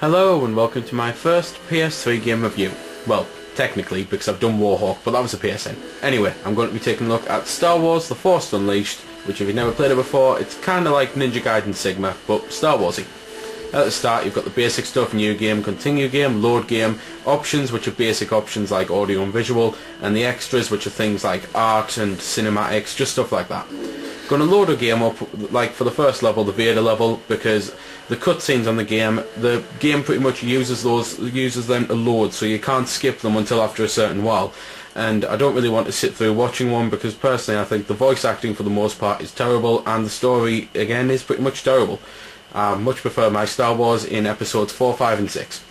Hello and welcome to my first PS3 game review. Well, technically, because I've done Warhawk, but that was a PSN. Anyway, I'm going to be taking a look at Star Wars The Force Unleashed, which if you've never played it before, it's kind of like Ninja Gaiden Sigma, but Star Warsy. At the start, you've got the basic stuff: new game, continue game, load game, options, which are basic options like audio and visual, and the extras, which are things like art and cinematics, just stuff like that. Going to load a game up, like for the first level, the Vader level, because the cutscenes on the game pretty much uses them to load, so you can't skip them until after a certain while. And I don't really want to sit through watching one, because personally I think the voice acting for the most part is terrible, and the story again is pretty much terrible. I much prefer my Star Wars in episodes 4, 5 and 6.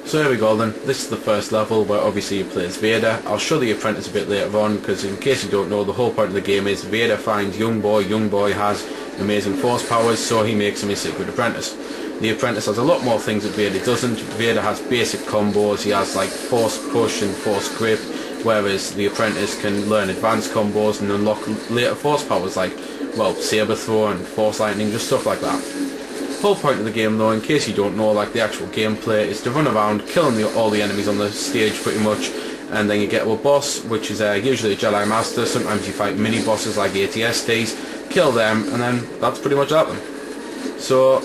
So here we go then. This is the first level where obviously you play as Vader. I'll show the apprentice a bit later on, because in case you don't know, the whole point of the game is Vader finds young boy has amazing force powers, so he makes him his secret apprentice. The apprentice has a lot more things that Vader doesn't. Vader has basic combos, he has like force push and force grip, whereas the apprentice can learn advanced combos and unlock later force powers like, well, saber throw and force lightning, just stuff like that. The whole point of the game though, in case you don't know, like the actual gameplay, is to run around killing all the enemies on the stage pretty much, and then you get to a boss, which is usually a Jedi Master. Sometimes you fight mini bosses like ATSTs, kill them, and then that's pretty much that then. So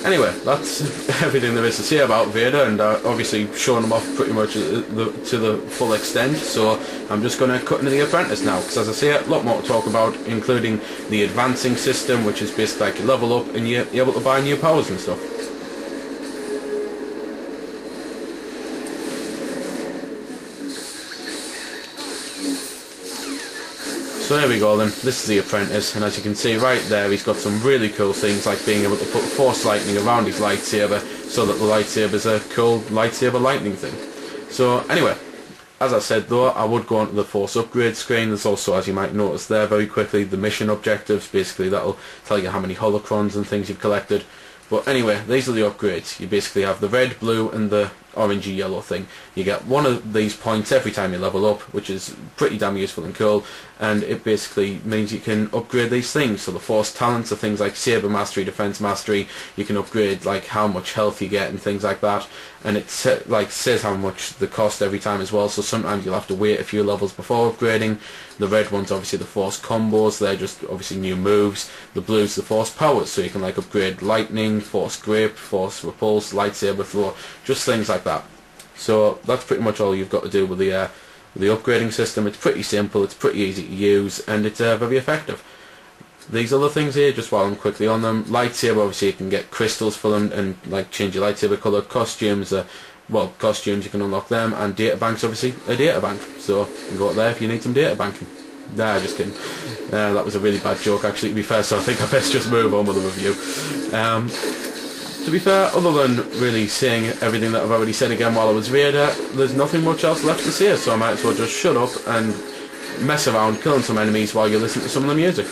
anyway, that's everything there is to say about Vader, and obviously showing him off pretty much to the full extent, so I'm just going to cut into the apprentice now, because as I say, a lot more to talk about, including the advancing system, which is basically like you level up and you're able to buy new powers and stuff. So here we go then, this is the apprentice, and as you can see right there, he's got some really cool things like being able to put force lightning around his lightsaber, so that the lightsaber's a cool lightsaber lightning thing. So anyway, as I said though, I would go on to the force upgrade screen. There's also, as you might notice there very quickly, the mission objectives. Basically that'll tell you how many holocrons and things you've collected. But anyway, these are the upgrades. You basically have the red, blue and the orangey yellow thing. You get one of these points every time you level up, which is pretty damn useful and cool, and it basically means you can upgrade these things. So the force talents are things like saber mastery, defense mastery. You can upgrade like how much health you get and things like that, and it says how much they cost every time as well, so sometimes you'll have to wait a few levels before upgrading. The red one's obviously the force combos, they're just obviously new moves. The blue's the force powers, so you can like upgrade lightning, force grip, force repulse, lightsaber throw, just things like that. So that's pretty much all you've got to do with the upgrading system. It's pretty simple, it's pretty easy to use, and it's very effective. These other things here, just while I'm quickly on them, lightsaber, obviously you can get crystals for them and like change your lightsaber colour. Costumes, well, costumes you can unlock them, and data banks, obviously a data bank, so you can go up there if you need some data banking. Nah, just kidding. That was a really bad joke actually, to be fair, so I think I best just move on with the review. To be fair, other than really saying everything that I've already said again while I was Vader, there's nothing much else left to say, so I might as well just shut up and mess around killing some enemies while you listen to some of the music.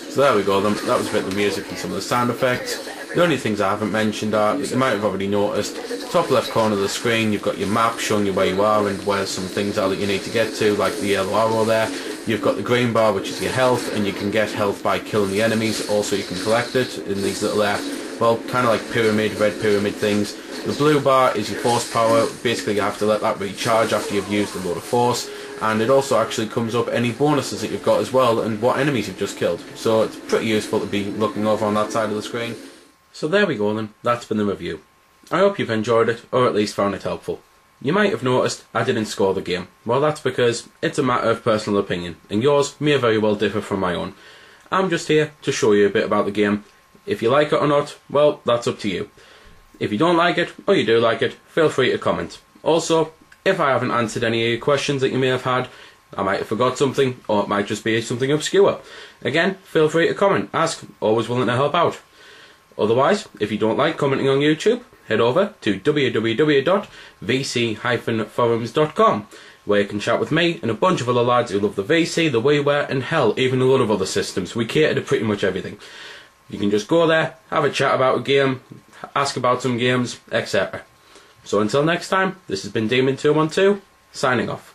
So there we go then, that was a bit of the music and some of the sound effects. The only things I haven't mentioned are, you might have already noticed, top left corner of the screen you've got your map showing you where you are and where some things are that you need to get to, like the yellow arrow there. You've got the green bar, which is your health, and you can get health by killing the enemies. Also you can collect it in these little well, kind of like pyramid, red pyramid things. The blue bar is your force power. Basically you have to let that recharge after you've used a load of force. and it also actually comes up any bonuses that you've got as well and what enemies you've just killed. So it's pretty useful to be looking over on that side of the screen. So there we go then, that's been the review. I hope you've enjoyed it, or at least found it helpful. You might have noticed I didn't score the game. Well, that's because it's a matter of personal opinion, and yours may very well differ from my own. I'm just here to show you a bit about the game. If you like it or not, well, that's up to you. If you don't like it, or you do like it, feel free to comment. Also, if I haven't answered any of your questions that you may have had, I might have forgot something, or it might just be something obscure. Again, feel free to comment, ask, always willing to help out. Otherwise, if you don't like commenting on YouTube, head over to www.vc-forums.com, where you can chat with me and a bunch of other lads who love the VC, the WiiWare, and hell, even a lot of other systems. We cater to pretty much everything. You can just go there, have a chat about a game, ask about some games, etc. So until next time, this has been Demon212, signing off.